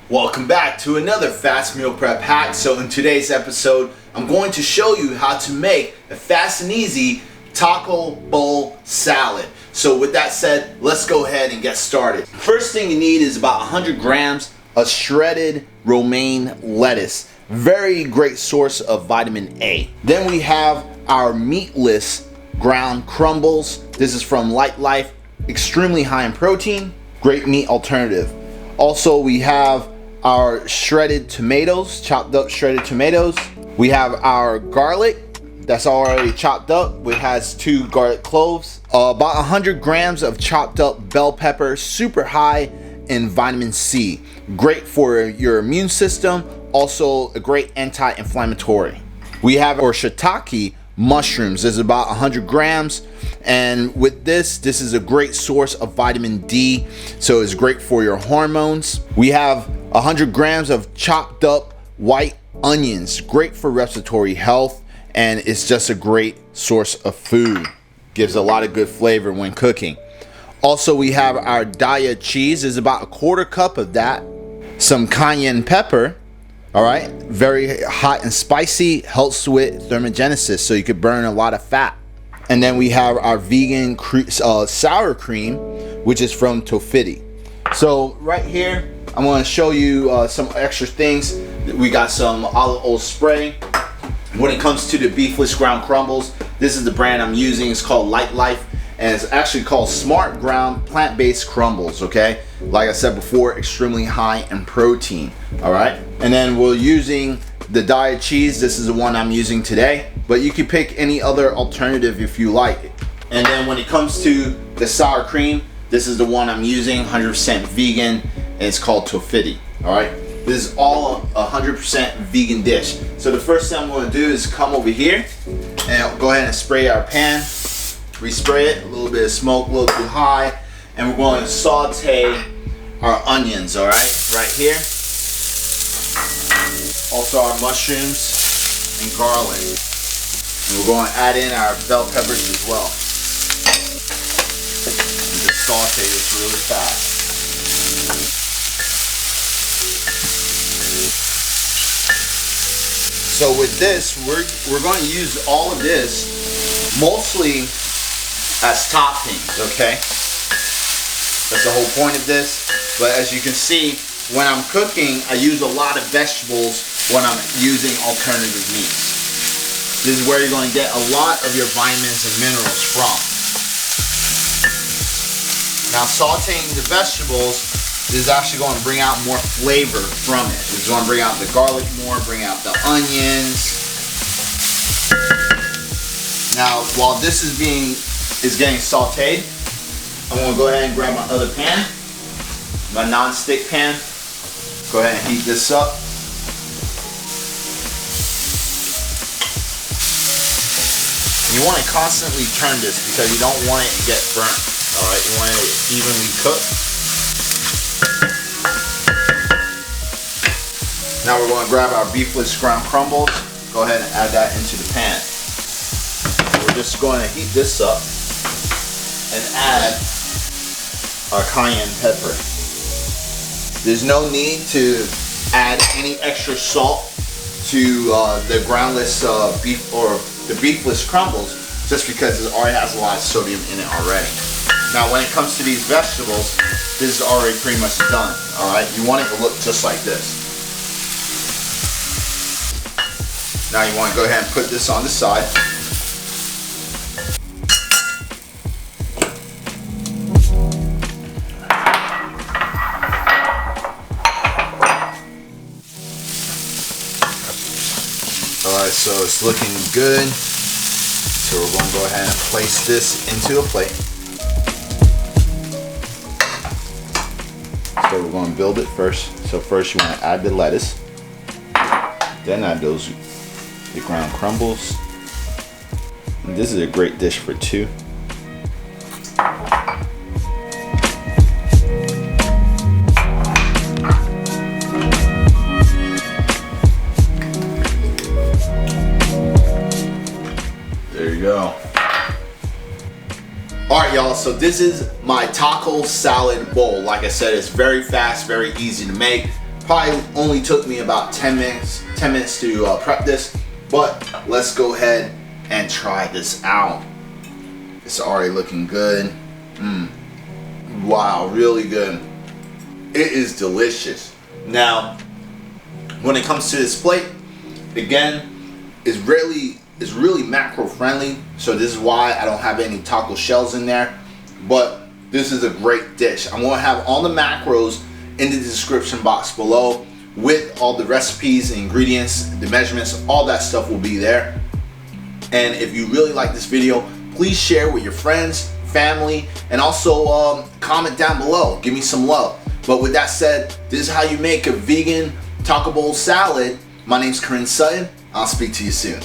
Welcome back to another fast meal prep hack. So in today's episode, I'm going to show you how to make a fast and easy taco bowl salad. So with that said, let's go ahead and get started. First thing you need is about 100 grams of shredded romaine lettuce. Very great source of vitamin A. Then we have our meatless ground crumbles. This is from Lightlife, extremely high in protein, great meat alternative. Also, we have our shredded tomatoes, chopped up shredded tomatoes. We have our garlic that's already chopped up. It has 2 garlic cloves. About 100 grams of chopped up bell pepper, super high in vitamin C. Great for your immune system, also a great anti-inflammatory. We have our shiitake mushrooms. There's about 100 grams, and with this is a great source of vitamin D, so it's great for your hormones. We have 100 grams of chopped up white onions, great for respiratory health, and it's just a great source of food. Gives a lot of good flavor when cooking. Also, we have our Daiya cheese. There's about a 1/4 cup of that. Some cayenne pepper. All right, very hot and spicy, helps with thermogenesis, so you could burn a lot of fat. And then we have our vegan sour cream, which is from Tofutti. So right here, I'm going to show you some extra things. We got some olive oil spray. When it comes to the beefless ground crumbles, this is the brand I'm using. It's called Lightlife, and it's actually called Smart Ground Plant-Based Crumbles, okay? Like I said before, extremely high in protein, all right? And then we're using the Daiya cheese. This is the one I'm using today, but you can pick any other alternative if you like it. And then when it comes to the sour cream, this is the one I'm using, 100% vegan, and it's called Tofutti, all right? This is all a 100% vegan dish. So the first thing I'm gonna do is come over here and go ahead and spray our pan. Respray it, a little bit of smoke, a little too high, and we're going to saute our onions, all right here. Also our mushrooms and garlic. And we're going to add in our bell peppers as well. And just saute this really fast. So with this, we're going to use all of this mostly as toppings, okay? That's the whole point of this. But as you can see, when I'm cooking, I use a lot of vegetables when I'm using alternative meats. This is where you're going to get a lot of your vitamins and minerals from. Now, sauteing the vegetables, this is actually going to bring out more flavor from it. It's going to bring out the garlic more, bring out the onions. Now, while this is getting sauteed, I'm going to go ahead and grab my other pan, my non-stick pan. Go ahead and heat this up. You want to constantly turn this because you don't want it to get burnt. All right, you want it evenly cooked. Now we're going to grab our beefless ground crumbles. Go ahead and add that into the pan. We're just going to heat this up and add our cayenne pepper. There's no need to add any extra salt to the groundless beef or the beefless crumbles, just because it already has a lot of sodium in it already. Now when it comes to these vegetables, this is already pretty much done, all right? You want it to look just like this. Now you want to go ahead and put this on the side. Alright, so it's looking good. So we're going to go ahead and place this into a plate. So we're going to build it first. So first you want to add the lettuce. Then add the ground crumbles. And this is a great dish for 2. There you go. Alright y'all, so this is my taco salad bowl. Like I said, it's very fast, very easy to make. Probably only took me about 10 minutes to prep this, but let's go ahead and try this out. It's already looking good. Wow, really good. It is delicious. Now, when it comes to this plate, again, it's really macro friendly, so this is why I don't have any taco shells in there, but this is a great dish. I'm gonna have all the macros in the description box below with all the recipes, the ingredients, the measurements, all that stuff will be there. And if you really like this video, please share with your friends, family, and also comment down below. Give me some love. But with that said, this is how you make a vegan taco bowl salad. My name's Corinne Sutton. I'll speak to you soon.